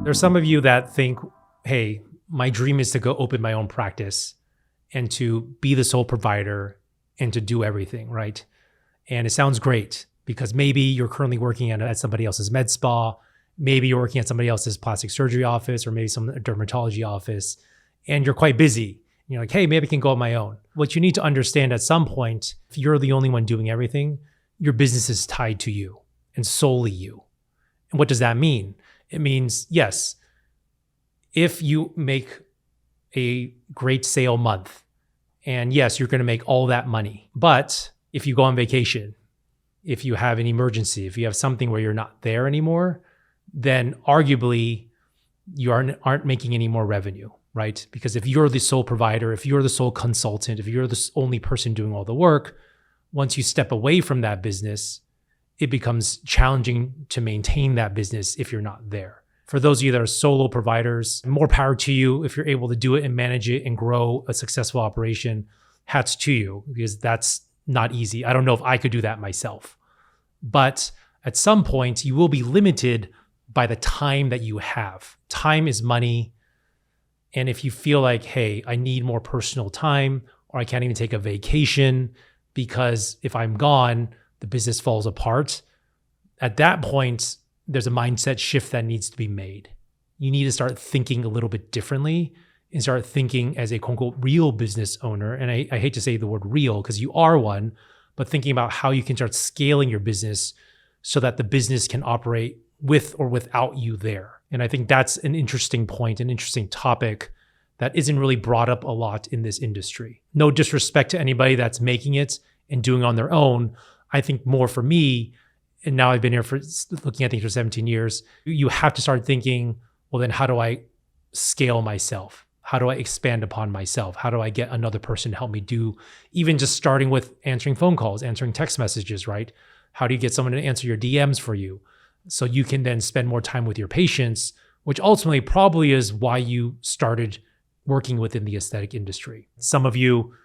There's some of you that think, hey, my dream is to go open my own practice and to be the sole provider and to do everything, right? And it sounds great because maybe you're currently working at somebody else's med spa, maybe you're working at somebody else's plastic surgery office or maybe some dermatology office, and you're quite busy. You're like, hey, maybe I can go on my own. What you need to understand at some point, if you're the only one doing everything, your business is tied to you and solely you. And what does that mean? It means, yes, if you make a great sale month, and yes, you're going to make all that money. But if you go on vacation, if you have an emergency, if you have something where you're not there anymore, then arguably you aren't making any more revenue, right? Because if you're the sole provider, if you're the sole consultant, if you're the only person doing all the work, once you step away from that business, it becomes challenging to maintain that business if you're not there. For those of you that are solo providers, more power to you if you're able to do it and manage it and grow a successful operation. Hats to you, because that's not easy. I don't know if I could do that myself. But at some point, you will be limited by the time that you have. Time is money. And if you feel like, hey, I need more personal time, or I can't even take a vacation because if I'm gone, the business falls apart. At that point, there's a mindset shift that needs to be made. You need to start thinking a little bit differently and start thinking as a quote unquote real business owner. And I hate to say the word real because you are one, but thinking about how you can start scaling your business so that the business can operate with or without you there. And I think that's an interesting point, an interesting topic that isn't really brought up a lot in this industry. No disrespect to anybody that's making it and doing it on their own. I think more for me, and now I've been here for looking at things for 17 years, you have to start thinking, well, then how do I scale myself? How do I expand upon myself? How do I get another person to help me do, even just starting with answering phone calls, answering text messages, right? How do you get someone to answer your DMs for you? So you can then spend more time with your patients, which ultimately probably is why you started working within the aesthetic industry. Some of you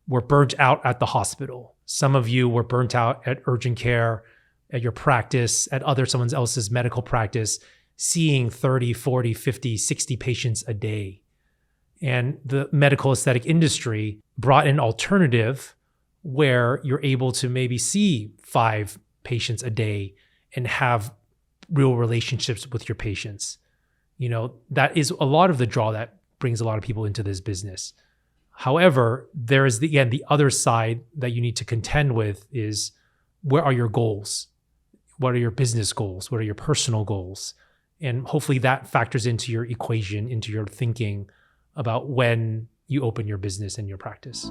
were burnt out at the hospital. Some of you were burnt out at urgent care, at your practice, at someone else's medical practice, seeing 30, 40, 50, 60 patients a day. And the medical aesthetic industry brought an alternative where you're able to maybe see 5 patients a day and have real relationships with your patients. You know, that is a lot of the draw that brings a lot of people into this business. However, there is the other side that you need to contend with is, where are your goals? What are your business goals? What are your personal goals? And hopefully that factors into your equation, into your thinking about when you open your business and your practice.